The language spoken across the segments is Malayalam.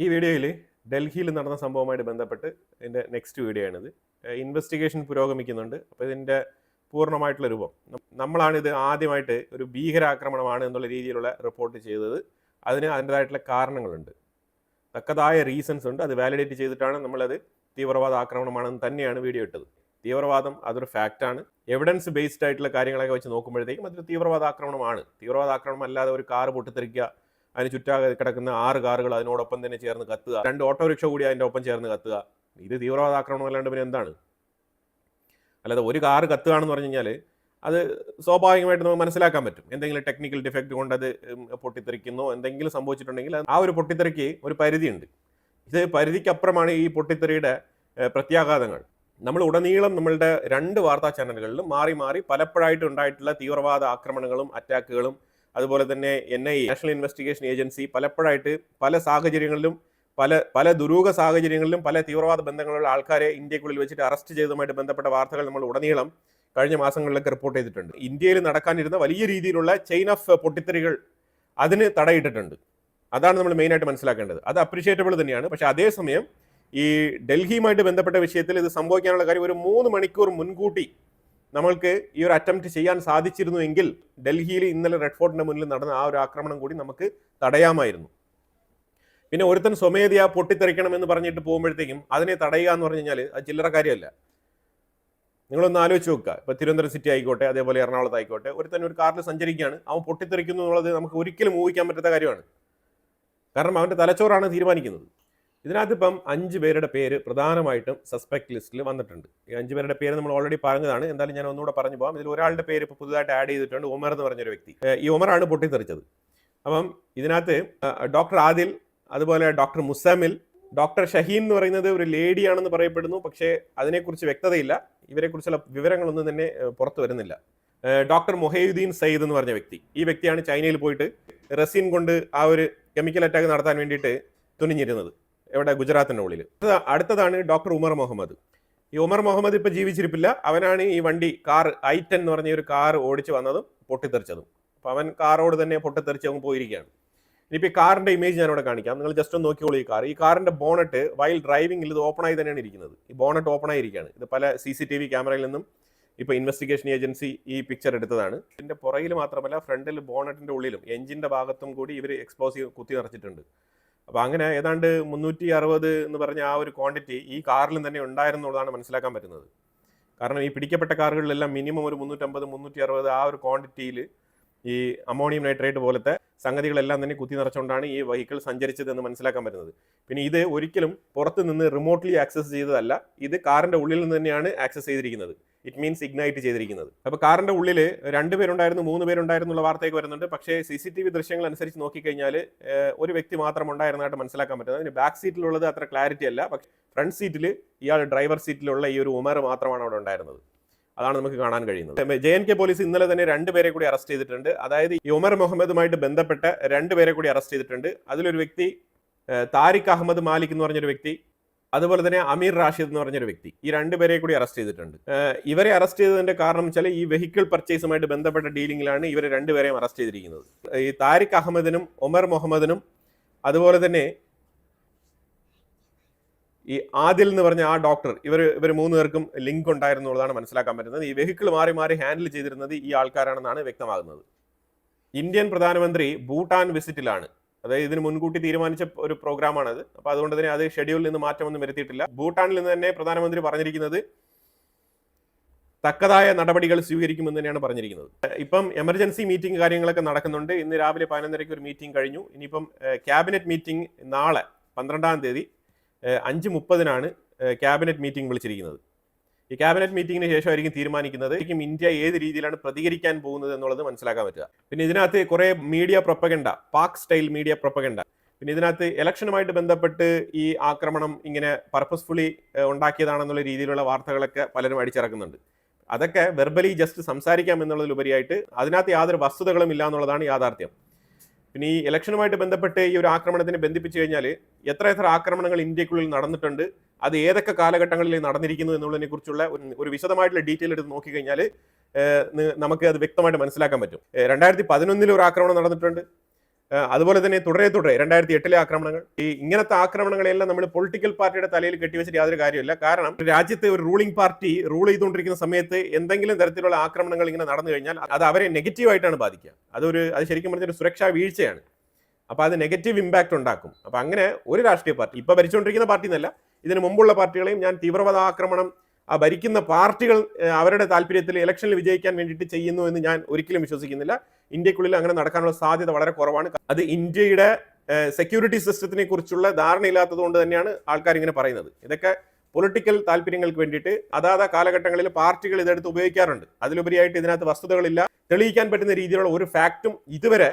ഈ വീഡിയോയിൽ ഡൽഹിയിൽ നടന്ന സംഭവവുമായിട്ട് ബന്ധപ്പെട്ട് ഇതിൻ്റെ നെക്സ്റ്റ് വീഡിയോ ആണിത്. ഇൻവെസ്റ്റിഗേഷൻ പുരോഗമിക്കുന്നുണ്ട്. അപ്പോൾ ഇതിൻ്റെ പൂർണ്ണമായിട്ടുള്ള രൂപം നമ്മളാണിത് ആദ്യമായിട്ട് ഒരു ഭീകരാക്രമണമാണ് എന്നുള്ള രീതിയിലുള്ള റിപ്പോർട്ട് ചെയ്തത്. അതിന് അതിൻ്റെതായിട്ടുള്ള കാരണങ്ങളുണ്ട്, തക്കതായ റീസൺസ് ഉണ്ട്. അത് വാലിഡേറ്റ് ചെയ്തിട്ടാണ് നമ്മളത് തീവ്രവാദ ആക്രമണമാണെന്ന് തന്നെയാണ് വീഡിയോ ഇട്ടത്. തീവ്രവാദം അതൊരു ഫാക്റ്റാണ്. എവിഡൻസ് ബേസ്ഡ് ആയിട്ടുള്ള കാര്യങ്ങളൊക്കെ വെച്ച് നോക്കുമ്പോഴത്തേക്കും അതൊരു തീവ്രവാദ ആക്രമണമാണ്. തീവ്രവാദ ആക്രമണം അല്ലാതെ ഒരു കാറ് പൊട്ടിത്തെറിക്കുക, അതിന് ചുറ്റാകെ കിടക്കുന്ന 6 കാറുകൾ അതിനോടൊപ്പം തന്നെ ചേർന്ന് കത്തുക, 2 ഓട്ടോറിക്ഷ കൂടി അതിൻ്റെ ഒപ്പം ചേർന്ന് കത്തുക, ഇത് തീവ്രവാദ ആക്രമണം അല്ലാണ്ട് പിന്നെ എന്താണ്? അല്ലാതെ ഒരു കാറ് കത്തുകയാണെന്ന് പറഞ്ഞു കഴിഞ്ഞാൽ അത് സ്വാഭാവികമായിട്ട് നമുക്ക് മനസ്സിലാക്കാൻ പറ്റും. എന്തെങ്കിലും ടെക്നിക്കൽ ഡിഫക്റ്റ് കൊണ്ട് അത് പൊട്ടിത്തെറിക്കുന്നോ എന്തെങ്കിലും സംഭവിച്ചിട്ടുണ്ടെങ്കിൽ ആ ഒരു പൊട്ടിത്തെറിക്ക് ഒരു പരിധിയുണ്ട്. ഇത് പരിധിക്കപ്പുറമാണ് ഈ പൊട്ടിത്തെറിയുടെ പ്രത്യാഘാതങ്ങൾ. നമ്മൾ ഉടനീളം നമ്മളുടെ 2 വാർത്താ ചാനലുകളിലും മാറി മാറി പലപ്പോഴായിട്ട് ഉണ്ടായിട്ടുള്ള തീവ്രവാദ ആക്രമണങ്ങളും അറ്റാക്കുകളും അതുപോലെ തന്നെ NIA നാഷണൽ ഇൻവെസ്റ്റിഗേഷൻ ഏജൻസി പലപ്പോഴായിട്ട് പല സാഹചര്യങ്ങളിലും പല ദുരൂഹ സാഹചര്യങ്ങളിലും പല തീവ്രവാദ ബന്ധങ്ങളുള്ള ആൾക്കാരെ ഇന്ത്യക്കുള്ളിൽ വെച്ചിട്ട് അറസ്റ്റ് ചെയ്തതുമായിട്ട് ബന്ധപ്പെട്ട വാർത്തകൾ നമ്മൾ ഉടനീളം കഴിഞ്ഞ മാസങ്ങളിലൊക്കെ റിപ്പോർട്ട് ചെയ്തിട്ടുണ്ട്. ഇന്ത്യയിൽ നടക്കാനിരുന്ന വലിയ രീതിയിലുള്ള ചെയിൻ ഓഫ് പൊട്ടിത്തെറികൾ അതിന് തടയിട്ടിട്ടുണ്ട്. അതാണ് നമ്മൾ മെയിനായിട്ട് മനസ്സിലാക്കേണ്ടത്. അത് അപ്രീഷിയേറ്റബിൾ തന്നെയാണ്. പക്ഷേ അതേസമയം ഈ ഡൽഹിയുമായിട്ട് ബന്ധപ്പെട്ട വിഷയത്തിൽ ഇത് സംഭവിക്കാനുള്ള കാര്യം ഒരു 3 മണിക്കൂർ മുൻകൂട്ടി നമ്മൾക്ക് ഈ ഒരു അറ്റംപ്റ്റ് ചെയ്യാൻ സാധിച്ചിരുന്നു എങ്കിൽ ഡൽഹിയിൽ ഇന്നലെ റെഡ് ഫോർട്ടിന്റെ മുന്നിൽ നടന്ന ആ ഒരു ആക്രമണം കൂടി നമുക്ക് തടയാമായിരുന്നു. പിന്നെ ഒരുത്തൻ സ്വമേധയാ പൊട്ടിത്തെറിക്കണം എന്ന് പറഞ്ഞിട്ട് പോകുമ്പോഴത്തേക്കും അതിനെ തടയുക എന്ന് പറഞ്ഞു കഴിഞ്ഞാൽ അത് ചില്ലറ കാര്യമല്ല. നിങ്ങളൊന്ന് ആലോചിച്ച് നോക്കുക. ഇപ്പോൾ തിരുവനന്തപുരം സിറ്റി ആയിക്കോട്ടെ, അതേപോലെ എറണാകുളത്ത് ആയിക്കോട്ടെ, ഒരുത്തൻ ഒരു കാറിൽ സഞ്ചരിക്കുകയാണ്, അവൻ പൊട്ടിത്തെറിക്കുന്നു എന്നുള്ളത് നമുക്ക് ഒരിക്കലും ഊഹിക്കാൻ പറ്റാത്ത കാര്യമാണ്. കാരണം അവൻ്റെ തലച്ചോറാണ് തീരുമാനിക്കുന്നത്. ഇതിനകത്ത് ഇപ്പം 5 പേരുടെ പേര് പ്രധാനമായിട്ടും സസ്പെക്ട് ലിസ്റ്റിൽ വന്നിട്ടുണ്ട്. ഈ 5 പേരുടെ പേര് നമ്മൾ ഓൾറെഡി പറഞ്ഞതാണ്. എന്തായാലും ഞാൻ ഒന്നുകൂടെ പറഞ്ഞു പോകാം. ഇതിൽ ഒരാളുടെ പേര് ഇപ്പോൾ പുതുതായിട്ട് ആഡ് ചെയ്തിട്ടുണ്ട്, ഉമർ എന്ന് പറഞ്ഞൊരു വ്യക്തി. ഈ ഉമറാണ് പൊട്ടിത്തെറിച്ചത്. അപ്പം ഇതിനകത്ത് ഡോക്ടർ ആദിൽ, അതുപോലെ ഡോക്ടർ മുസമിൽ, ഡോക്ടർ ഷഹീൻ എന്ന് പറയുന്നത് ഒരു ലേഡിയാണെന്ന് പറയപ്പെടുന്നു. പക്ഷേ അതിനെക്കുറിച്ച് വ്യക്തതയില്ല. ഇവരെക്കുറിച്ചുള്ള വിവരങ്ങളൊന്നും തന്നെ പുറത്തു വരുന്നില്ല. ഡോക്ടർ മൊഹീദ്ദീൻ സയ്യിദ് എന്ന് പറഞ്ഞ വ്യക്തി, ഈ വ്യക്തിയാണ് ചൈനയിൽ പോയിട്ട് റെസിൻ കൊണ്ട് ആ ഒരു കെമിക്കൽ അറ്റാക്ക് നടത്താൻ വേണ്ടിയിട്ട് തുനിഞ്ഞിരുന്നത്, എവിടെ? ഗുജറാത്തിൻ്റെ ഉള്ളിൽ. അടുത്തതാണ് ഡോക്ടർ ഉമർ മുഹമ്മദ്. ഈ ഉമർ മുഹമ്മദ് ഇപ്പോൾ ജീവിച്ചിരിപ്പില്ല. അവനാണ് ഈ വണ്ടി കാർ i10 എന്ന് പറഞ്ഞ ഒരു കാർ ഓടിച്ച് വന്നതും പൊട്ടിത്തെറിച്ചതും. അപ്പോൾ അവൻ കാറോട് തന്നെ പൊട്ടിത്തെറിച്ച് അവൻ പോയിരിക്കുകയാണ്. ഇനിയിപ്പോൾ ഈ കാറിൻ്റെ ഇമേജ് ഞാനിവിടെ കാണിക്കാം. നിങ്ങൾ ജസ്റ്റ് ഒന്ന് നോക്കിക്കോളൂ. ഈ കാറിൻ്റെ ബോണറ്റ് വൈൽ ഡ്രൈവിംഗിൽ ഇത് ഓപ്പൺ ആയി തന്നെയാണ് ഇരിക്കുന്നത്. ഈ ബോണറ്റ് ഓപ്പൺ ആയിരിക്കുകയാണ്. ഇത് പല CCTV ക്യാമറയിൽ നിന്നും ഇപ്പോൾ ഇൻവെസ്റ്റിഗേഷൻ ഏജൻസി ഈ പിക്ചർ എടുത്തതാണ്. ഇതിൻ്റെ പുറകിൽ മാത്രമല്ല ഫ്രണ്ടിൽ ബോണറ്റിൻ്റെ ഉള്ളിലും എഞ്ചിൻ്റെ ഭാഗത്തും കൂടി ഇവർ എക്സ്പോസ് കുത്തി നിറച്ചിട്ടുണ്ട്. അപ്പോൾ അങ്ങനെ ഏതാണ്ട് 360 എന്ന് പറഞ്ഞ ആ ഒരു ക്വാണ്ടിറ്റി ഈ കാറിലും തന്നെ ഉണ്ടായിരുന്നുള്ളതാണ് മനസ്സിലാക്കാൻ പറ്റുന്നത്. കാരണം ഈ പിടിക്കപ്പെട്ട കാറുകളിലെല്ലാം മിനിമം ഒരു 350, 360 ആ ഒരു ക്വാണ്ടിറ്റിയിൽ ഈ അമോണിയം നൈട്രേറ്റ് പോലത്തെ സംഗതികളെല്ലാം തന്നെ കുത്തി നിറച്ചുകൊണ്ടാണ് ഈ വെഹിക്കിൾ സഞ്ചരിച്ചത് എന്ന് മനസ്സിലാക്കാൻ പറ്റുന്നത്. പിന്നെ ഇത് ഒരിക്കലും പുറത്ത് നിന്ന് റിമോട്ട്ലി ആക്സസ് ചെയ്തതല്ല, ഇത് കാറിൻ്റെ ഉള്ളിൽ നിന്ന് തന്നെയാണ് ആക്സസ് ചെയ്തിരിക്കുന്നത്. ഇറ്റ് മീൻസ് ഇഗ്നൈറ്റ് ചെയ്തിരിക്കുന്നത്. അപ്പോൾ കാറിൻ്റെ ഉള്ളിൽ 2 പേരുണ്ടായിരുന്നു, 3 പേരുണ്ടായിരുന്നുള്ള വാർത്തയൊക്കെ വരുന്നുണ്ട്. പക്ഷേ CCTV ദൃശ്യങ്ങൾ അനുസരിച്ച് നോക്കിക്കഴിഞ്ഞാൽ ഒരു വ്യക്തി മാത്രം ഉണ്ടായിരുന്നതായിട്ട് മനസ്സിലാക്കാൻ പറ്റുന്നത്. അതിന് ബാക്ക് സീറ്റിലുള്ളത് അത്ര ക്ലാരിറ്റി അല്ല. പക്ഷേ ഫ്രണ്ട് സീറ്റിൽ ഇയാൾ ഡ്രൈവർ സീറ്റിലുള്ള ഈ ഒരു ഉമർ മാത്രമാണ് അവിടെ ഉണ്ടായിരുന്നത്. അതാണ് നമുക്ക് കാണാൻ കഴിയുന്നത്. JNK പോലീസ് ഇന്നലെ തന്നെ 2 പേരെ കൂടി അറസ്റ്റ് ചെയ്തിട്ടുണ്ട്. അതായത് ഈ ഉമർ മുഹമ്മദുമായിട്ട് ബന്ധപ്പെട്ട 2 പേരെ കൂടി അറസ്റ്റ് ചെയ്തിട്ടുണ്ട്. അതിലൊരു വ്യക്തി താരിഖ് അഹമ്മദ് മാലിക് എന്ന് പറഞ്ഞൊരു വ്യക്തി, അതുപോലെ തന്നെ അമീർ റാഷിദ് എന്ന് പറഞ്ഞൊരു വ്യക്തി, ഈ 2 പേരെ കൂടി അറസ്റ്റ് ചെയ്തിട്ടുണ്ട്. ഇവരെ അറസ്റ്റ് ചെയ്തതിന്റെ കാരണം വെച്ചാൽ ഈ വെഹിക്കിൾ പർച്ചേസുമായിട്ട് ബന്ധപ്പെട്ട ഡീലിംഗിലാണ് ഇവരെ 2 പേരെയും അറസ്റ്റ് ചെയ്തിരിക്കുന്നത്. ഈ താരിഖ് അഹമ്മദിനും ഉമർ മുഹമ്മദിനും അതുപോലെ തന്നെ ഈ ആദിൽ എന്ന് പറഞ്ഞ ആ ഡോക്ടർ, ഇവർ 3 പേർക്കും ലിങ്ക് ഉണ്ടായിരുന്നുള്ളതാണ് മനസ്സിലാക്കാൻ പറ്റുന്നത്. ഈ വെഹിക്കിൾ മാറി മാറി ഹാൻഡിൽ ചെയ്തിരുന്നത് ഈ ആൾക്കാരാണെന്നാണ് വ്യക്തമാകുന്നത്. ഇന്ത്യൻ പ്രധാനമന്ത്രി ഭൂട്ടാൻ വിസിറ്റിലാണ്. അതായത് ഇതിന് മുൻകൂട്ടി തീരുമാനിച്ച ഒരു പ്രോഗ്രാമാണത്. അപ്പോൾ അതുകൊണ്ട് തന്നെ അത് ഷെഡ്യൂളിൽ നിന്ന് മാറ്റമൊന്നും വരുത്തിയിട്ടില്ല. ഭൂട്ടാനിൽ നിന്ന് തന്നെ പ്രധാനമന്ത്രി പറഞ്ഞിരിക്കുന്നത് തക്കതായ നടപടികൾ സ്വീകരിക്കുമെന്ന് തന്നെയാണ് പറഞ്ഞിരിക്കുന്നത്. ഇപ്പം എമർജൻസി മീറ്റിംഗ് കാര്യങ്ങളൊക്കെ നടക്കുന്നുണ്ട്. ഇന്ന് രാവിലെ 11:30 ഒരു മീറ്റിംഗ് കഴിഞ്ഞു. ഇനിയിപ്പം ക്യാബിനറ്റ് മീറ്റിംഗ് നാളെ 12-ാം തീയതി 5:30 ക്യാബിനറ്റ് മീറ്റിംഗ് വിളിച്ചിരിക്കുന്നത്. ഈ ക്യാബിനറ്റ് മീറ്റിംഗിന് ശേഷമായിരിക്കും തീരുമാനിക്കുന്നത് ഇന്ത്യ ഏത് രീതിയിലാണ് പ്രതികരിക്കാൻ പോകുന്നത് എന്നുള്ളത് മനസ്സിലാക്കാൻ പറ്റുക. പിന്നെ ഇതിനകത്ത് കുറേ media propaganda, Pak style media propaganda, പിന്നെ ഇതിനകത്ത് ഇലക്ഷനുമായിട്ട് ബന്ധപ്പെട്ട് ഈ ആക്രമണം ഇങ്ങനെ പർപ്പസ്ഫുള്ളി ഉണ്ടാക്കിയതാണെന്നുള്ള രീതിയിലുള്ള വാർത്തകളൊക്കെ പലരും അടിച്ചിറക്കുന്നുണ്ട്. അതൊക്കെ വെർബലി ജസ്റ്റ് സംസാരിക്കാം എന്നുള്ളതിലുപരിയായിട്ട് അതിനകത്ത് യാതൊരു വസ്തുതകളും ഇല്ല എന്നുള്ളതാണ് യാഥാർത്ഥ്യം. പിന്നെ ഈ ഇലക്ഷനുമായിട്ട് ബന്ധപ്പെട്ട് ഈ ഒരു ആക്രമണത്തിന് ബന്ധിപ്പിച്ചു കഴിഞ്ഞാൽ എത്ര ആക്രമണങ്ങൾ ഇന്ത്യക്കുള്ളിൽ നടന്നിട്ടുണ്ട്, അത് ഏതൊക്കെ കാലഘട്ടങ്ങളിൽ നടന്നിരിക്കുന്നു എന്നുള്ളതിനെ കുറിച്ചുള്ള ഒരു വിശദമായിട്ടുള്ള ഡീറ്റെയിൽ എടുത്ത് നോക്കിക്കഴിഞ്ഞാൽ നമുക്ക് അത് വ്യക്തമായിട്ട് മനസ്സിലാക്കാൻ പറ്റും. 2011 ഒരു ആക്രമണം നടന്നിട്ടുണ്ട്. അതുപോലെ തന്നെ തുടരെ 2008 ആക്രമണങ്ങൾ, ഈ ഇങ്ങനത്തെ ആക്രമണങ്ങളെല്ലാം നമ്മൾ പൊളിറ്റിക്കൽ പാർട്ടിയുടെ തലയിൽ കെട്ടിവെച്ചിട്ട് യാതൊരു കാര്യമില്ല. കാരണം രാജ്യത്തെ ഒരു റൂളിംഗ് പാർട്ടി റൂൾ ചെയ്തുകൊണ്ടിരിക്കുന്ന സമയത്ത് എന്തെങ്കിലും തരത്തിലുള്ള ആക്രമണങ്ങൾ ഇങ്ങനെ നടന്നു കഴിഞ്ഞാൽ അത് അവരെ നെഗറ്റീവായിട്ടാണ് ബാധിക്കുക. അത് ശരിക്കും പറഞ്ഞൊരു സുരക്ഷാ വീഴ്ചയാണ്. അപ്പോൾ അത് നെഗറ്റീവ് ഇമ്പാക്ട് ഉണ്ടാക്കും. അപ്പോൾ അങ്ങനെ ഒരു രാഷ്ട്രീയ പാർട്ടി, ഇപ്പോൾ ഭരിച്ചുകൊണ്ടിരിക്കുന്ന പാർട്ടി എന്നല്ല, ഇതിന് മുമ്പുള്ള പാർട്ടികളെയും ഞാൻ തീവ്രവാദ ആക്രമണം ആ ഭരിക്കുന്ന പാർട്ടികൾ അവരുടെ താല്പര്യത്തിൽ ഇലക്ഷനിൽ വിജയിക്കാൻ വേണ്ടിയിട്ട് ചെയ്യുന്നു എന്ന് ഞാൻ ഒരിക്കലും വിശ്വസിക്കുന്നില്ല. ഇന്ത്യക്കുള്ളിൽ അങ്ങനെ നടക്കാനുള്ള സാധ്യത വളരെ കുറവാണ്. അത് ഇന്ത്യയുടെ സെക്യൂരിറ്റി സിസ്റ്റത്തിനെ കുറിച്ചുള്ള ധാരണയില്ലാത്തത് കൊണ്ട് തന്നെയാണ് ആൾക്കാർ ഇങ്ങനെ പറയുന്നത്. ഇതൊക്കെ പൊളിറ്റിക്കൽ താല്പര്യങ്ങൾക്ക് വേണ്ടിയിട്ട് അതാത് കാലഘട്ടങ്ങളിൽ പാർട്ടികൾ ഇതെടുത്ത് ഉപയോഗിക്കാറുണ്ട്. അതിലുപരിയായിട്ട് ഇതിനകത്ത് വസ്തുതകളില്ല, തെളിയിക്കാൻ പറ്റുന്ന രീതിയിലുള്ള ഒരു ഫാക്റ്റും ഇതുവരെ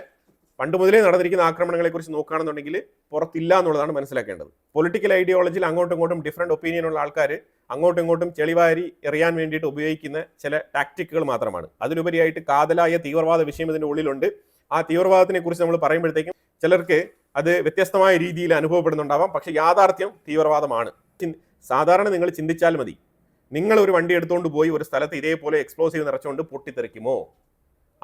പണ്ട് മുതലേ നടന്നിരിക്കുന്ന ആക്രമണങ്ങളെ കുറിച്ച് നോക്കുകയാണെന്നുണ്ടെങ്കിൽ പുറത്തില്ല എന്നുള്ളതാണ് മനസ്സിലാക്കേണ്ടത്. പൊളിറ്റിക്കൽ ഐഡിയോളജിയിൽ അങ്ങോട്ടും ഇങ്ങോട്ടും ഡിഫറെന്റ് ഒപ്പീനിയൻ ഉള്ള ആൾക്കാർ അങ്ങോട്ടും ഇങ്ങോട്ടും ചെളിവാരി എറിയാൻ വേണ്ടിയിട്ട് ഉപയോഗിക്കുന്ന ചില ടാക്ടിക്കുകൾ മാത്രമാണ്. അതിലുപരിയായിട്ട് കാതലായ തീവ്രവാദ വിഷയം ഇതിന്റെ ഉള്ളിലുണ്ട്. ആ തീവ്രവാദത്തിനെ കുറിച്ച് നമ്മൾ പറയുമ്പോഴത്തേക്കും ചിലർക്ക് അത് വ്യത്യസ്തമായ രീതിയിൽ അനുഭവപ്പെടുന്നുണ്ടാവാം. പക്ഷെ യാഥാർത്ഥ്യം തീവ്രവാദമാണ്. സാധാരണ നിങ്ങൾ ചിന്തിച്ചാൽ മതി, നിങ്ങൾ ഒരു വണ്ടി എടുത്തുകൊണ്ട് പോയി ഒരു സ്ഥലത്ത് ഇതേപോലെ എക്സ്പ്ലോസീവ് നിറച്ചുകൊണ്ട് പൊട്ടിത്തെറിക്കുമോ?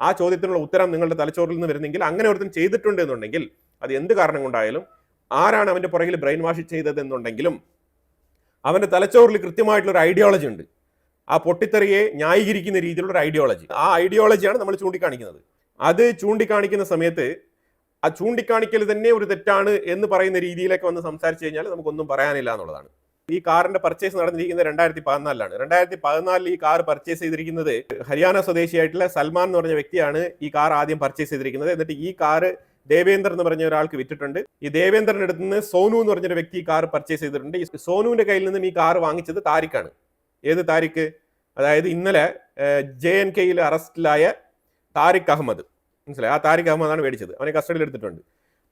ആ ചോദ്യത്തിനുള്ള ഉത്തരം നിങ്ങളുടെ തലച്ചോറിൽ നിന്ന് വരുന്നെങ്കിൽ, അങ്ങനെ ഒരുത്തൻ ചെയ്തിട്ടുണ്ട് എന്നുണ്ടെങ്കിൽ, അത് എന്ത് കാരണം കൊണ്ടായാലും, ആരാണ് അവന്റെ പുറകിൽ ബ്രെയിൻ വാഷ് ചെയ്തത് എന്നുണ്ടെങ്കിലും, അവന്റെ തലച്ചോറിൽ കൃത്യമായിട്ടുള്ള ഒരു ഐഡിയോളജി ഉണ്ട്. ആ പൊട്ടിത്തെറിയെ ന്യായീകരിക്കുന്ന രീതിയിലുള്ള ഒരു ഐഡിയോളജി. ആ ഐഡിയോളജിയാണ് നമ്മൾ ചൂണ്ടിക്കാണിക്കുന്നത്. അത് ചൂണ്ടിക്കാണിക്കുന്ന സമയത്ത് ആ ചൂണ്ടിക്കാണിക്കൽ തന്നെ ഒരു തെറ്റാണ് എന്ന് പറയുന്ന രീതിയിലൊക്കെ വന്ന് സംസാരിച്ചു കഴിഞ്ഞാൽ നമുക്കൊന്നും പറയാനില്ല എന്നുള്ളതാണ്. ഈ കാറിന്റെ പർച്ചേസ് നടന്നിരിക്കുന്നത് 2014 2014 ഈ കാർ പർച്ചേസ് ചെയ്തിരിക്കുന്നത് ഹരിയാന സ്വദേശിയായിട്ടുള്ള സൽമാൻ എന്ന് പറഞ്ഞ വ്യക്തിയാണ് ഈ കാർ ആദ്യം പർച്ചേസ് ചെയ്തിരിക്കുന്നത്. എന്നിട്ട് ഈ കാർ ദേവേന്ദർ എന്ന് പറഞ്ഞ ഒരാൾക്ക് വിറ്റിട്ടുണ്ട്. ഈ ദേവേന്ദറിന്റെ അടുത്ത് നിന്ന് സോനു എന്ന് പറഞ്ഞൊരു വ്യക്തി ഈ കാർ പർച്ചേസ് ചെയ്തിട്ടുണ്ട്. ഈ സോനുവിന്റെ കയ്യിൽ നിന്നും ഈ കാർ വാങ്ങിച്ചത് താരിഖാണ്. ഏത് താരിഖ്? അതായത് ഇന്നലെ JNKയിൽ അറസ്റ്റിലായ താരിഖ് അഹമ്മദ്, മനസ്സിലായി? ആ താരിഖ് അഹമ്മദാണ് മേടിച്ചത്. അവനെ കസ്റ്റഡിയിൽ എടുത്തിട്ടുണ്ട്.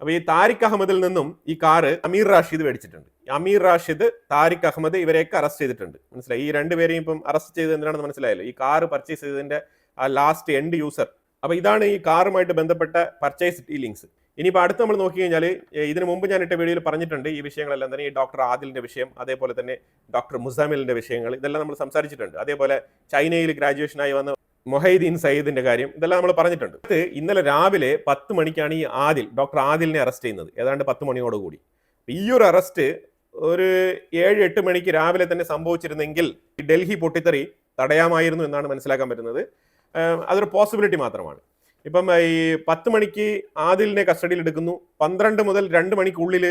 അപ്പൊ ഈ താരിഖ് അഹമ്മദിൽ നിന്നും ഈ കാറ് അമീർ റാഷിദ് മേടിച്ചിട്ടുണ്ട്. അമീർ റാഷിദ്, താരിഖ് അഹമ്മദ്, ഇവരെയൊക്കെ അറസ്റ്റ് ചെയ്തിട്ടുണ്ട്. മനസ്സിലായി? ഈ രണ്ടുപേരെയും ഇപ്പം അറസ്റ്റ് ചെയ്തത് എന്തിനാണെന്ന് മനസ്സിലായല്ലോ. ഈ കാറ് പർച്ചേസ് ചെയ്തതിന്റെ ആ ലാസ്റ്റ് എൻഡ് യൂസർ. അപ്പൊ ഇതാണ് ഈ കാറുമായിട്ട് ബന്ധപ്പെട്ട പർച്ചേസ് ഡീലിങ്സ്. ഇനിയിപ്പോൾ അടുത്ത് നമ്മൾ നോക്കി കഴിഞ്ഞാൽ, ഇതിനു മുമ്പ് ഞാൻ ഇട്ട വീഡിയോയിൽ പറഞ്ഞിട്ടുണ്ട് ഈ വിഷയങ്ങളെല്ലാം തന്നെ. ഈ ഡോക്ടർ ആദിലിന്റെ വിഷയം, അതേപോലെ തന്നെ ഡോക്ടർ മുസാമിലിന്റെ വിഷയങ്ങൾ, ഇതെല്ലാം നമ്മൾ സംസാരിച്ചിട്ടുണ്ട്. അതേപോലെ ചൈനയിൽ ഗ്രാജുവേഷനായി വന്ന മൊഹൈദീൻ സയ്യിദിന്റെ കാര്യം, ഇതെല്ലാം നമ്മൾ പറഞ്ഞിട്ടുണ്ട്. ഇന്നലെ രാവിലെ 10 മണിക്കാണ് ഈ ഡോക്ടർ ആദിലിനെ അറസ്റ്റ് ചെയ്യുന്നത്, ഏതാണ്ട് 10 മണിയോടുകൂടി. ഈ ഒരു അറസ്റ്റ് ഒരു 7-8 മണിക്ക് രാവിലെ തന്നെ സംഭവിച്ചിരുന്നെങ്കിൽ ഡൽഹി പൊട്ടിത്തെറി തടയാമായിരുന്നു എന്നാണ് മനസ്സിലാക്കാൻ പറ്റുന്നത്. അതൊരു പോസിബിലിറ്റി മാത്രമാണ്. ഇപ്പം ഈ 10 മണിക്ക് ആദിലിനെ കസ്റ്റഡിയിൽ എടുക്കുന്നു, 12 മുതൽ 2 മണിക്കുള്ളിൽ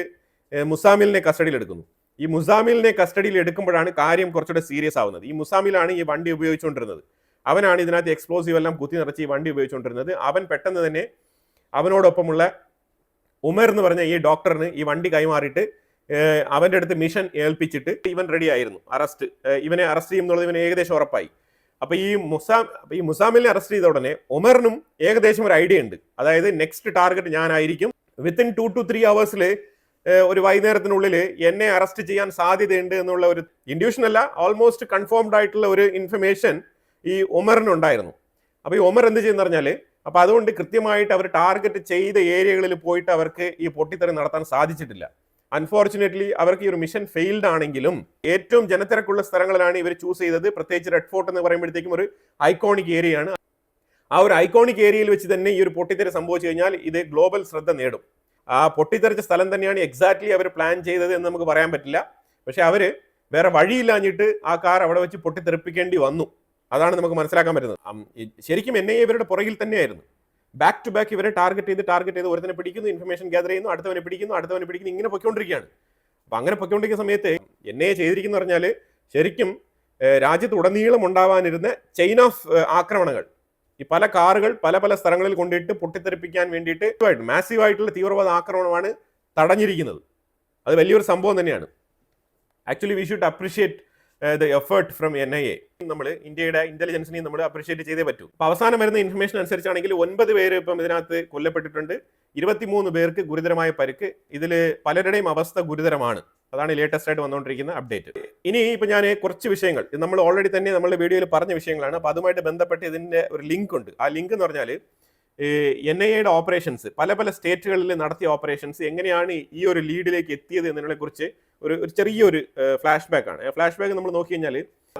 മുസാമിലിനെ കസ്റ്റഡിയിൽ എടുക്കുന്നു. ഈ മുസാമിലിനെ കസ്റ്റഡിയിൽ എടുക്കുമ്പോഴാണ് കാര്യം കുറച്ചുകൂടെ സീരിയസ് ആവുന്നത്. ഈ മുസാമിലാണ് ഈ വണ്ടി ഉപയോഗിച്ചുകൊണ്ടിരുന്നത്. അവനാണ് ഇതിനകത്ത് എക്സ്പ്ലോസീവ് എല്ലാം കുത്തി നിറച്ച് ഈ വണ്ടി ഉപയോഗിച്ചുകൊണ്ടിരുന്നത്. അവൻ പെട്ടെന്ന് തന്നെ അവനോടൊപ്പമുള്ള ഉമർ എന്ന് പറഞ്ഞ ഈ ഡോക്ടറിന് ഈ വണ്ടി കൈമാറിയിട്ട് അവന്റെ അടുത്ത് മിഷൻ ഏൽപ്പിച്ചിട്ട് ഇവൻ റെഡി ആയിരുന്നു. ഇവനെ അറസ്റ്റ് ചെയ്യുമെന്നുള്ളത് ഇവന് ഏകദേശം ഉറപ്പായി. അപ്പൊ ഈ മുസാമിലിനെ അറസ്റ്റ് ചെയ്ത ഉടനെ ഉമറിനും ഏകദേശം ഒരു ഐഡിയ ഉണ്ട്. അതായത് നെക്സ്റ്റ് ടാർഗറ്റ് ഞാനായിരിക്കും. വിത്തിൻ 2 to 3 hours ഒരു വൈകുന്നേരത്തിനുള്ളിൽ എന്നെ അറസ്റ്റ് ചെയ്യാൻ സാധ്യതയുണ്ട് എന്നുള്ള ഒരു ഇൻഡ്യൂഷൻ അല്ല, ഓൾമോസ്റ്റ് കൺഫേംഡ് ആയിട്ടുള്ള ഒരു ഇൻഫർമേഷൻ ഈ ഉമറിനുണ്ടായിരുന്നു. അപ്പൊ ഈ ഉമർ എന്ത് ചെയ്യുന്ന പറഞ്ഞാല്, അപ്പൊ അതുകൊണ്ട് കൃത്യമായിട്ട് അവർ ടാർഗറ്റ് ചെയ്ത ഏരിയകളിൽ പോയിട്ട് അവർക്ക് ഈ പൊട്ടിത്തെറി നടത്താൻ സാധിച്ചിട്ടില്ല. അൺഫോർച്ചുനേറ്റ്ലി അവർക്ക് ഈ ഒരു മിഷൻ ഫെയിൽഡ് ആണെങ്കിലും ഏറ്റവും ജനത്തിരക്കുള്ള സ്ഥലങ്ങളിലാണ് ഇവർ ചൂസ് ചെയ്തത്. പ്രത്യേകിച്ച് റെഡ് ഫോർട്ട് എന്ന് പറയുമ്പോഴത്തേക്കും ഒരു ഐക്കോണിക് ഏരിയയാണ്. ആ ഒരു ഐക്കോണിക് ഏരിയയിൽ വെച്ച് തന്നെ ഈ ഒരു പൊട്ടിത്തെറി സംഭവിച്ചു കഴിഞ്ഞാൽ ഇത് ഗ്ലോബൽ ശ്രദ്ധ നേടും. ആ പൊട്ടിത്തെറിച്ച സ്ഥലം തന്നെയാണ് എക്സാക്ട്ലി അവർ പ്ലാൻ ചെയ്തത് എന്ന് നമുക്ക് പറയാൻ പറ്റില്ല. പക്ഷെ അവര് വേറെ വഴിയില്ലാഞ്ഞിട്ട് ആ കാർ അവിടെ വെച്ച് പൊട്ടിത്തെറിപ്പിക്കേണ്ടി വന്നു. അതാണ് നമുക്ക് മനസ്സിലാക്കാൻ പറ്റുന്നത്. ശരിക്കും NIA ഇവരുടെ പുറകിൽ തന്നെയായിരുന്നു. ബാക്ക് ടു ബാക്ക് ഇവരെ ടാർഗറ്റ് ചെയ്ത് ഒരുത്തനെ പിടിക്കുന്നു, ഇൻഫർമേഷൻ ഗ്യാദർ ചെയ്യുന്നു, അടുത്തവനെ പിടിക്കുന്നു, ഇങ്ങനെ പൊയ്ക്കൊണ്ടിരിക്കുകയാണ്. അപ്പൊ അങ്ങനെ പൊയ്ക്കൊണ്ടിരിക്കുന്ന സമയത്ത് NIA ചെയ്തിരിക്കുന്ന പറഞ്ഞാൽ ശരിക്കും രാജ്യത്ത് ഉടനീളം ഉണ്ടാവാനിരുന്ന ചെയിൻ ഓഫ് ആക്രമണങ്ങൾ, ഈ പല കാറുകൾ പല സ്ഥലങ്ങളിൽ കൊണ്ടിട്ട് പൊട്ടിത്തെറിപ്പിക്കാൻ വേണ്ടിയിട്ട് മാസീവായിട്ടുള്ള തീവ്രവാദ ആക്രമണമാണ് തടഞ്ഞിരിക്കുന്നത്. അത് വലിയൊരു സംഭവം തന്നെയാണ്. Actually we should appreciate the effort from NIA. നമ്മൾ ഇന്ത്യയുടെ ഇന്റലിജൻസിനെയും നമ്മൾ അപ്രീഷിയേറ്റ് ചെയ്തേ പറ്റൂ. അപ്പൊ അവസാനം വരുന്ന ഇൻഫർമേഷൻ അനുസരിച്ചാണെങ്കിൽ 9 പേര് ഇപ്പം ഇതിനകത്ത് കൊല്ലപ്പെട്ടിട്ടുണ്ട്, 23 പേർക്ക് ഗുരുതരമായ പരിക്ക്. ഇതിൽ പലരുടെയും അവസ്ഥ ഗുരുതരമാണ്. അതാണ് ലേറ്റസ്റ്റ് ആയിട്ട് വന്നുകൊണ്ടിരിക്കുന്ന അപ്ഡേറ്റ്. ഇനി ഇപ്പൊ ഞാൻ കുറച്ച് വിഷയങ്ങൾ നമ്മൾ ഓൾറെഡി തന്നെ നമ്മുടെ വീഡിയോയിൽ പറഞ്ഞ വിഷയങ്ങളാണ്. അപ്പൊ അതുമായിട്ട് ബന്ധപ്പെട്ട് ഇതിന്റെ ഒരു ലിങ്ക് ഉണ്ട്. ആ ലിങ്ക് എന്ന് പറഞ്ഞാൽ NIAയുടെ ഓപ്പറേഷൻസ്, പല സ്റ്റേറ്റുകളിൽ നടത്തിയ ഓപ്പറേഷൻസ് എങ്ങനെയാണ് ഈ ഒരു ലീഡിലേക്ക് എത്തിയത് എന്നതിനെ കുറിച്ച് ഒരു ചെറിയൊരു ഫ്ലാഷ് ബാക്ക് ആണ്. ഫ്ലാഷ് ബാക്ക് നമ്മൾ നോക്കി കഴിഞ്ഞാൽ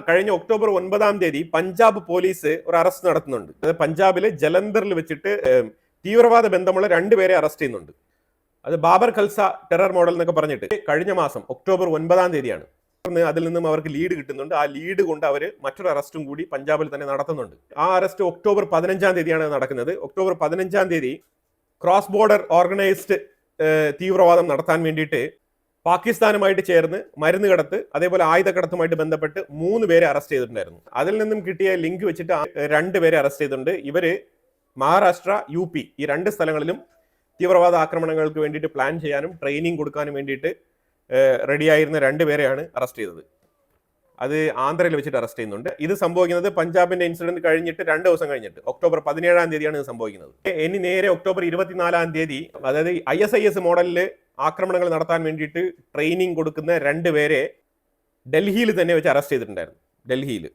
കഴിഞ്ഞ ഒക്ടോബർ 9 പഞ്ചാബ് പോലീസ് ഒരു അറസ്റ്റ് നടത്തുന്നുണ്ട്. പഞ്ചാബിലെ ജലന്ധറിൽ വെച്ചിട്ട് തീവ്രവാദ ബന്ധമുള്ള 2 പേരെ അറസ്റ്റ് ചെയ്യുന്നുണ്ട്. അത് ബാബർ ഖൽസ ടെറർ മോഡൽ എന്നൊക്കെ പറഞ്ഞിട്ട് കഴിഞ്ഞ മാസം ഒക്ടോബർ 9 അതിൽ നിന്നും അവർക്ക് ലീഡ് കിട്ടുന്നുണ്ട്. ആ ലീഡ് കൊണ്ട് അവർ മറ്റൊരു അറസ്റ്റും കൂടി പഞ്ചാബിൽ തന്നെ നടത്തുന്നുണ്ട്. ആ അറസ്റ്റ് ഒക്ടോബർ 15 നടക്കുന്നത്. ഒക്ടോബർ 15 ക്രോസ് ബോർഡർ ഓർഗനൈസ്ഡ് തീവ്രവാദം നടത്താൻ വേണ്ടിയിട്ട് പാകിസ്ഥാനുമായിട്ട് ചേർന്ന് മരുന്ന് കടത്ത് അതേപോലെ ആയുധക്കടത്തുമായിട്ട് ബന്ധപ്പെട്ട് 3 പേരെ അറസ്റ്റ് ചെയ്തിട്ടുണ്ടായിരുന്നു. അതിൽ നിന്നും കിട്ടിയ ലിങ്ക് വെച്ചിട്ട് 2 പേരെ അറസ്റ്റ് ചെയ്തിട്ടുണ്ട്. ഇവര് മഹാരാഷ്ട്ര, UP ഈ 2 സ്ഥലങ്ങളിലും തീവ്രവാദ ആക്രമണങ്ങൾക്ക് വേണ്ടിയിട്ട് പ്ലാൻ ചെയ്യാനും ട്രെയിനിങ് കൊടുക്കാനും വേണ്ടിയിട്ട് റെഡിയായിരുന്ന 2 പേരെയാണ് അറസ്റ്റ് ചെയ്തത്. അത് ആന്ധ്രയിൽ വെച്ചിട്ട് അറസ്റ്റ് ചെയ്യുന്നുണ്ട്. ഇത് സംഭവിക്കുന്നത് പഞ്ചാബിന്റെ ഇൻസിഡന്റ് കഴിഞ്ഞിട്ട് 2 ദിവസം കഴിഞ്ഞിട്ട് ഒക്ടോബർ 17 ഇത് സംഭവിക്കുന്നത്. ഇനി നേരെ ഒക്ടോബർ 24 അതായത് ISIS മോഡലിൽ ആക്രമണങ്ങൾ നടത്താൻ വേണ്ടിയിട്ട് ട്രെയിനിങ് കൊടുക്കുന്ന 2 പേരെ ഡൽഹിയിൽ തന്നെ വെച്ച് അറസ്റ്റ് ചെയ്തിട്ടുണ്ടായിരുന്നു. ഡൽഹിയിൽ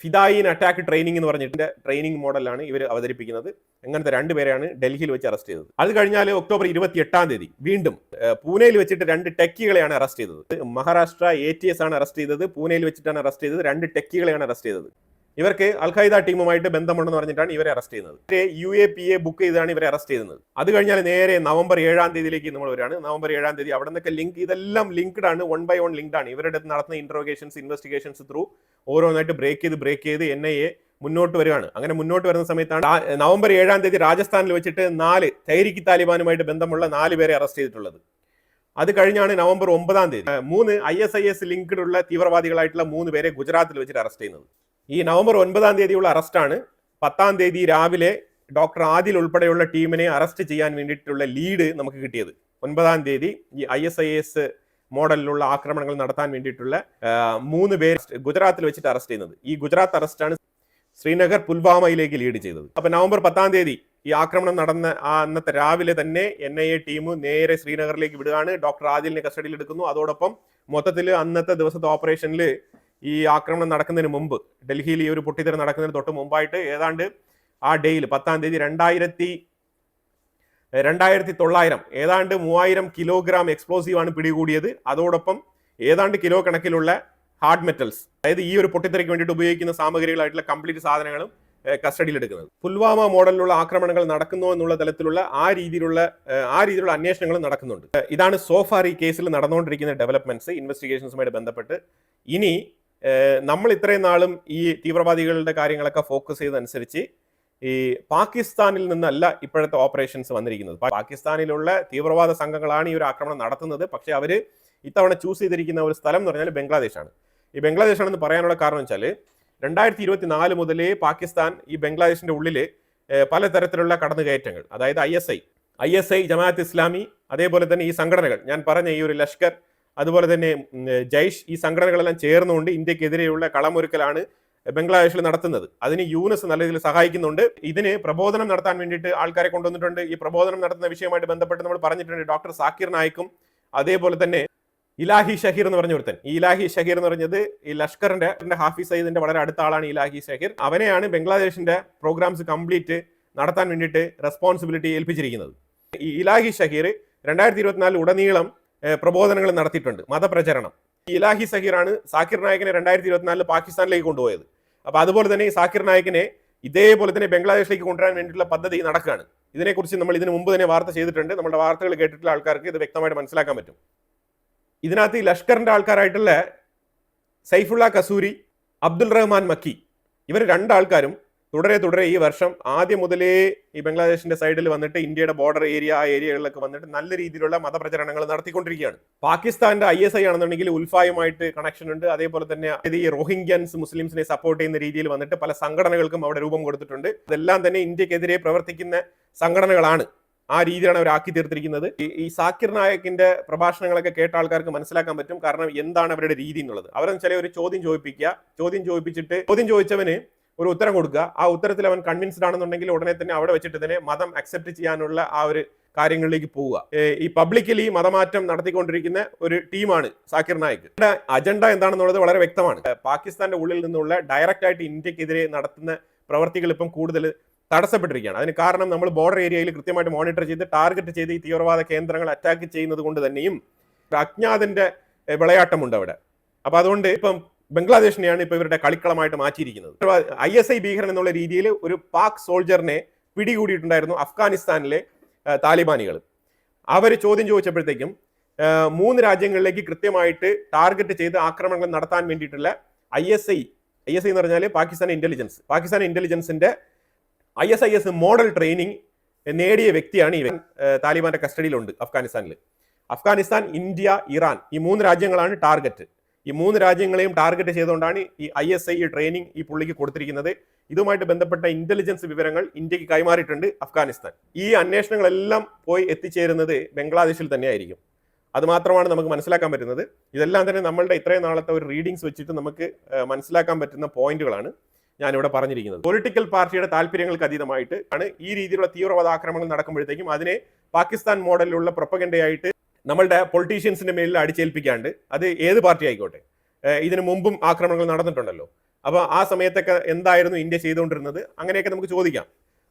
ഫിദായിൻ അറ്റാക്ക് ട്രെയിനിങ് എന്ന് പറഞ്ഞിട്ട് ട്രെയിനിങ് മോഡലാണ് ഇവർ അവതരിപ്പിക്കുന്നത്. അങ്ങനത്തെ 2 പേരെയാണ് ഡൽഹിയിൽ വെച്ച് അറസ്റ്റ് ചെയ്തത്. അത് കഴിഞ്ഞാൽ ഒക്ടോബർ 28 വീണ്ടും പൂനെയിൽ വെച്ചിട്ട് 2 ടെക്കികളെയാണ് അറസ്റ്റ് ചെയ്തത്. മഹാരാഷ്ട്ര ATS ആണ് അറസ്റ്റ് ചെയ്തത്. പൂനെയിൽ വെച്ചിട്ടാണ് അറസ്റ്റ് ചെയ്തത്. 2 ടെക്കികളെയാണ് അറസ്റ്റ് ചെയ്തത്. ഇവർക്ക് അൽ-ഖൈദ ടീമുമായിട്ട് ബന്ധമുണ്ടെന്ന് പറഞ്ഞിട്ടാണ് ഇവരെ അറസ്റ്റ് ചെയ്യുന്നത്. UAPA ബുക്ക് ചെയ്താണ് ഇവരെ അറസ്റ്റ് ചെയ്യുന്നത്. അത് കഴിഞ്ഞാൽ നേരെ നവംബർ 7 നമ്മൾ വരികയാണ്. നവംബർ 7 അവിടെ നിന്നൊക്കെ ലിങ്ക് ഇതെല്ലാം ലിങ്ക്ഡ് ആണ്, 1 by 1 ലിങ്ക്ഡ് ആണ്. ഇവരുടെ നടത്തുന്ന ഇന്ററോഗേഷൻസ് ഇൻവെസ്റ്റിഗേഷൻസ് ത്രൂ ഓരോന്നായിട്ട് ബ്രേക്ക് ചെയ്ത് NIA മുന്നോട്ട് വരികയാണ്. അങ്ങനെ മുന്നോട്ട് വരുന്ന സമയത്താണ് നവംബർ 7 രാജസ്ഥാനിൽ വെച്ചിട്ട് 4 തഹരീക്ക് താലിബാനുമായിട്ട് ബന്ധമുള്ള 4 പേരെ അറസ്റ്റ് ചെയ്തിട്ടുള്ളത്. അത് കഴിഞ്ഞാണ് നവംബർ 9 3 ISIS ലിങ്ക്ഡ് ഉള്ള തീവ്രവാദികളായിട്ടുള്ള 3 പേരെ ഗുജറാത്തിൽ വെച്ചിട്ട് അറസ്റ്റ് ചെയ്യുന്നത്. ഈ നവംബർ 9 ഉള്ള അറസ്റ്റാണ് 10 രാവിലെ ഡോക്ടർ ആദിൽ ഉൾപ്പെടെയുള്ള ടീമിനെ അറസ്റ്റ് ചെയ്യാൻ വേണ്ടിയിട്ടുള്ള ലീഡ് നമുക്ക് കിട്ടിയത്. 9 ഈ ISIS മോഡലിലുള്ള ആക്രമണങ്ങൾ നടത്താൻ വേണ്ടിയിട്ടുള്ള 3 പേർ ഗുജറാത്തിൽ വെച്ചിട്ട് അറസ്റ്റ് ചെയ്യുന്നത്. ഈ ഗുജറാത്ത് അറസ്റ്റാണ് ശ്രീനഗർ പുൽവാമയിലേക്ക് ലീഡ് ചെയ്തത്. അപ്പൊ നവംബർ 10 ഈ ആക്രമണം നടന്ന അന്നത്തെ രാവിലെ തന്നെ NIA ടീം നേരെ ശ്രീനഗറിലേക്ക് വിടുകയാണ്. ഡോക്ടർ ആദിലിനെ കസ്റ്റഡിയിൽ എടുക്കുന്നു. അതോടൊപ്പം മൊത്തത്തിൽ അന്നത്തെ ദിവസത്തെ ഓപ്പറേഷനിൽ ഈ ആക്രമണം നടക്കുന്നതിന് മുമ്പ് ഡൽഹിയിൽ ഈ ഒരു പൊട്ടിത്തെറി നടക്കുന്നതിന് തൊട്ട് മുമ്പായിട്ട് ഏതാണ്ട് ആ ഡേയിൽ 10 2900 ഏതാണ്ട് 3000 കിലോഗ്രാം എക്സ്പ്ലോസീവ് ആണ് പിടികൂടിയത്. അതോടൊപ്പം ഏതാണ്ട് കിലോ കണക്കിലുള്ള ഹാർഡ് മെറ്റൽസ്, അതായത് ഈ ഒരു പൊട്ടിത്തെറിക്ക് വേണ്ടിയിട്ട് ഉപയോഗിക്കുന്ന സാമഗ്രികളായിട്ടുള്ള കംപ്ലീറ്റ് സാധനങ്ങളും കസ്റ്റഡിയിൽ എടുക്കുന്നത്. പുൽവാമ മോഡലിലുള്ള ആക്രമണങ്ങൾ നടക്കുന്നു എന്നുള്ള തലത്തിലുള്ള ആ രീതിയിലുള്ള അന്വേഷണങ്ങൾ നടക്കുന്നുണ്ട്. ഇതാണ് സോഫാർ ഈ കേസിൽ നടന്നുകൊണ്ടിരിക്കുന്ന ഡെവലപ്മെന്റ്സ് ഇൻവെസ്റ്റിഗേഷൻസുമായിട്ട് ബന്ധപ്പെട്ട്. ഇനി നമ്മൾ ഇത്രയും നാളും ഈ തീവ്രവാദികളുടെ കാര്യങ്ങളൊക്കെ ഫോക്കസ് ചെയ്തതനുസരിച്ച് ഈ പാകിസ്ഥാനിൽ നിന്നല്ല ഇപ്പോഴത്തെ ഓപ്പറേഷൻസ് വന്നിരിക്കുന്നത്. പാകിസ്ഥാനിലുള്ള തീവ്രവാദ സംഘങ്ങളാണ് ഈ ഒരു ആക്രമണം നടത്തുന്നത്. പക്ഷെ അവർ ഇത്തവണ ചൂസ് ചെയ്തിരിക്കുന്ന ഒരു സ്ഥലം എന്ന് പറഞ്ഞാൽ ബംഗ്ലാദേശാണ്. ഈ ബംഗ്ലാദേശാണെന്ന് പറയാനുള്ള കാരണം വെച്ചാൽ 2024 മുതലേ പാകിസ്ഥാൻ ഈ ബംഗ്ലാദേശിന്റെ ഉള്ളിൽ പലതരത്തിലുള്ള കടന്നുകയറ്റങ്ങൾ, അതായത് ISI ജമാഅത്ത് ഇസ്ലാമി, അതേപോലെ തന്നെ ഈ സംഘടനകൾ ഞാൻ പറഞ്ഞ ഈ ഒരു ലഷ്കർ, അതുപോലെ തന്നെ ജയ്ഷ്, ഈ സംഘടനകളെല്ലാം ചേർന്നുകൊണ്ട് ഇന്ത്യക്കെതിരെയുള്ള കളമൊരുക്കലാണ് ബംഗ്ലാദേശിൽ നടത്തുന്നത്. അതിന് യൂനസ് നല്ല രീതിയിൽ സഹായിക്കുന്നുണ്ട്. ഇതിന് പ്രബോധനം നടത്താൻ വേണ്ടിയിട്ട് ആൾക്കാരെ കൊണ്ടുവന്നിട്ടുണ്ട്. ഈ പ്രബോധനം നടത്തുന്ന വിഷയമായിട്ട് ബന്ധപ്പെട്ട് നമ്മൾ പറഞ്ഞിട്ടുണ്ട്. ഡോക്ടർ സാക്കിർ നായിക്കും അതേപോലെ തന്നെ ഇലാഹി ഷഹീർ എന്ന് പറഞ്ഞ ഒരുത്തൻ. ഈ ഇലാഹി ഷഹീർ എന്ന് പറഞ്ഞത് ഈ ലഷ്കറിന്റെ ഹാഫിസ് സയ്യിദിന്റെ വളരെ അടുത്ത ആളാണ് ഇലാഹി ഷഹീർ. അവനെയാണ് ബംഗ്ലാദേശിന്റെ പ്രോഗ്രാംസ് കംപ്ലീറ്റ് നടത്താൻ വേണ്ടിയിട്ട് റെസ്പോൺസിബിലിറ്റി ഏൽപ്പിച്ചിരിക്കുന്നത്. ഈ ഇലാഹി ഷഹീർ 2024 ഉടനീളം പ്രബോധനങ്ങൾ നടത്തിയിട്ടുണ്ട്, മതപ്രചരണം. ഈ ഇലാഹി ഷഹീറാണ് സാക്കിർ നായിക്കിനെ 2024 പാകിസ്ഥാനിലേക്ക് കൊണ്ടുപോയത്. അപ്പൊ അതുപോലെ തന്നെ ഈ സാക്കിർ നായിക്കിനെ ഇതേപോലെ തന്നെ ബംഗ്ലാദേശിലേക്ക് കൊണ്ടുവരാൻ വേണ്ടിയിട്ടുള്ള പദ്ധതി നടക്കുകയാണ്. ഇതിനെക്കുറിച്ച് നമ്മൾ ഇതിനു മുമ്പ് തന്നെ വാർത്ത ചെയ്തിട്ടുണ്ട്. നമ്മുടെ വാർത്തകൾ കേട്ടിട്ടുള്ള ആൾക്കാർക്ക് ഇത് വ്യക്തമായിട്ട് മനസ്സിലാക്കാൻ പറ്റും. ഇതിനകത്ത് ഈ ലഷ്കറിന്റെ ആൾക്കാരായിട്ടുള്ള സൈഫുള്ള കസൂരി, അബ്ദുൾ റഹ്മാൻ മക്കി, ഇവർ 2 ആൾക്കാരും തുടരെ ഈ വർഷം ആദ്യം മുതലേ ഈ ബംഗ്ലാദേശിന്റെ സൈഡിൽ വന്നിട്ട് ഇന്ത്യയുടെ ബോർഡർ ആ ഏരിയകളിലൊക്കെ വന്നിട്ട് നല്ല രീതിയിലുള്ള മതപ്രചരണങ്ങൾ നടത്തിക്കൊണ്ടിരിക്കുകയാണ്. പാകിസ്ഥാന്റെ ISI ആണെന്നുണ്ടെങ്കിൽ ഉൽഫായുമായിട്ട് കണക്ഷൻ ഉണ്ട്. അതേപോലെ തന്നെ ഈ റോഹിംഗ്യൻസ് മുസ്ലിംസിനെ സപ്പോർട്ട് ചെയ്യുന്ന രീതിയിൽ വന്നിട്ട് പല സംഘടനകൾക്കും അവിടെ രൂപം കൊടുത്തിട്ടുണ്ട്. ഇതെല്ലാം തന്നെ ഇന്ത്യക്കെതിരെ പ്രവർത്തിക്കുന്ന സംഘടനകളാണ്. ആ രീതിയിലാണ് അവർ ആക്കി തീർത്തിരിക്കുന്നത്. ഈ സാക്കിർ നായകിന്റെ പ്രഭാഷണങ്ങളൊക്കെ കേട്ട ആൾക്കാർക്ക് മനസ്സിലാക്കാൻ പറ്റും. കാരണം എന്താണ് അവരുടെ രീതി എന്നുള്ളത്. അവരെന്ന് വെച്ചാൽ ഒരു ചോദ്യം ചോദിപ്പിച്ചിട്ട് ചോദ്യം ചോദിച്ചവന് ഒരു ഉത്തരം കൊടുക്കുക. ആ ഉത്തരത്തിൽ അവൻ കൺവിൻസ്ഡ് ആണെന്നുണ്ടെങ്കിൽ ഉടനെ തന്നെ അവിടെ വെച്ചിട്ട് തന്നെ മതം അക്സെപ്റ്റ് ചെയ്യാനുള്ള ആ ഒരു കാര്യങ്ങളിലേക്ക് പോവുക. ഈ പബ്ലിക്കലി മതമാറ്റം നടത്തിക്കൊണ്ടിരിക്കുന്ന ഒരു ടീമാണ് സാക്കിർ നായിക്. അജണ്ട എന്താണെന്നുള്ളത് വളരെ വ്യക്തമാണ്. പാകിസ്ഥാന്റെ ഉള്ളിൽ നിന്നുള്ള ഡയറക്റ്റ് ആയിട്ട് ഇന്ത്യക്കെതിരെ നടത്തുന്ന പ്രവർത്തികൾ ഇപ്പം കൂടുതൽ തടസ്സപ്പെട്ടിരിക്കുകയാണ്. അതിന് കാരണം നമ്മൾ ബോർഡർ ഏരിയയിൽ കൃത്യമായിട്ട് മോണിറ്റർ ചെയ്ത് ടാർഗറ്റ് ചെയ്ത് ഈ തീവ്രവാദ കേന്ദ്രങ്ങൾ അറ്റാക്ക് ചെയ്യുന്നത് കൊണ്ട് തന്നെയും അജ്ഞാതന്റെ വിളയാട്ടമുണ്ട് അവിടെ. അപ്പൊ അതുകൊണ്ട് ഇപ്പം ബംഗ്ലാദേശിനെയാണ് ഇപ്പൊ ഇവരുടെ കളിക്കളമായിട്ട് മാറ്റിയിരിക്കുന്നത്. ISI ഭീകരൻ എന്നുള്ള രീതിയിൽ ഒരു പാക് സോൾജറിനെ പിടികൂടിയിട്ടുണ്ടായിരുന്നു അഫ്ഗാനിസ്ഥാനിലെ താലിബാനികൾ. അവർ ചോദ്യം ചോദിച്ചപ്പോഴത്തേക്കും 3 രാജ്യങ്ങളിലേക്ക് കൃത്യമായിട്ട് ടാർഗറ്റ് ചെയ്ത് ആക്രമണങ്ങൾ നടത്താൻ വേണ്ടിയിട്ടുള്ള ISI എന്ന് പറഞ്ഞാൽ പാകിസ്ഥാൻ ഇന്റലിജൻസിന്റെ ISIS മോഡൽ ട്രെയിനിങ് നേടിയ വ്യക്തിയാണ് ഇവൻ. താലിബാന്റെ കസ്റ്റഡിയിലുണ്ട് അഫ്ഗാനിസ്ഥാൻ, ഇന്ത്യ, ഇറാൻ, ഈ 3 രാജ്യങ്ങളാണ് ടാർഗറ്റ്. ഈ 3 രാജ്യങ്ങളെയും ടാർഗറ്റ് ചെയ്തുകൊണ്ടാണ് ഈ ISI ട്രെയിനിങ് ഈ പുള്ളിക്ക് കൊടുത്തിരിക്കുന്നത്. ഇതുമായിട്ട് ബന്ധപ്പെട്ട ഇന്റലിജൻസ് വിവരങ്ങൾ ഇന്ത്യക്ക് കൈമാറിയിട്ടുണ്ട് അഫ്ഗാനിസ്ഥാൻ. ഈ അന്വേഷണങ്ങളെല്ലാം പോയി എത്തിച്ചേരുന്നത് ബംഗ്ലാദേശിൽ തന്നെയായിരിക്കും. അത് മാത്രമാണ് നമുക്ക് മനസ്സിലാക്കാൻ പറ്റുന്നത്. ഇതെല്ലാം തന്നെ നമ്മളുടെ ഇത്രയും നാളത്തെ ഒരു റീഡിങ്സ് വെച്ചിട്ട് നമുക്ക് മനസ്സിലാക്കാൻ പറ്റുന്ന പോയിന്റുകളാണ് ഞാനിവിടെ പറഞ്ഞിരിക്കുന്നത്. പൊളിറ്റിക്കൽ പാർട്ടിയുടെ താല്പര്യങ്ങൾക്ക് അതീതമായിട്ട് ആണ് ഈ രീതിയിലുള്ള തീവ്രവാദ ആക്രമണങ്ങൾ നടക്കുമ്പോഴത്തേക്കും അതിനെ പാകിസ്ഥാൻ മോഡലിലുള്ള പ്രൊപ്പഗൻഡയായിട്ട് നമ്മളുടെ പൊളിറ്റീഷ്യൻസിന്റെ മേലിൽ അടിച്ചേൽപ്പിക്കാണ്ട്, അത് ഏത് പാർട്ടി ആയിക്കോട്ടെ. ഇതിനു മുമ്പും ആക്രമണങ്ങൾ നടന്നിട്ടുണ്ടല്ലോ. അപ്പോൾ ആ സമയത്തൊക്കെ എന്തായിരുന്നു ഇന്ത്യ ചെയ്തുകൊണ്ടിരുന്നത്, അങ്ങനെയൊക്കെ നമുക്ക് ചോദിക്കാം.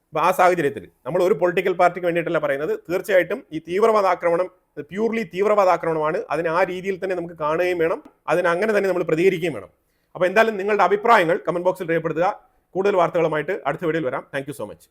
അപ്പോൾ ആ സാഹചര്യത്തിൽ നമ്മൾ ഒരു പൊളിറ്റിക്കൽ പാർട്ടിക്ക് വേണ്ടിയിട്ടല്ല പറയുന്നത്. തീർച്ചയായിട്ടും ഈ തീവ്രവാദ ആക്രമണം പ്യൂർലി തീവ്രവാദ ആക്രമണമാണ്. അതിനെ ആ രീതിയിൽ തന്നെ നമുക്ക് കാണുകയും വേണം, അതിന് അങ്ങനെ തന്നെ നമ്മൾ പ്രതികരിക്കുകയും വേണം. അപ്പോൾ എന്തായാലും നിങ്ങളുടെ അഭിപ്രായങ്ങൾ കമന്റ് ബോക്സിൽ രേഖപ്പെടുത്തുക. കൂടുതൽ വാർത്തകളുമായിട്ട് അടുത്ത വീഡിയോയിൽ വരാം. Thank you so much.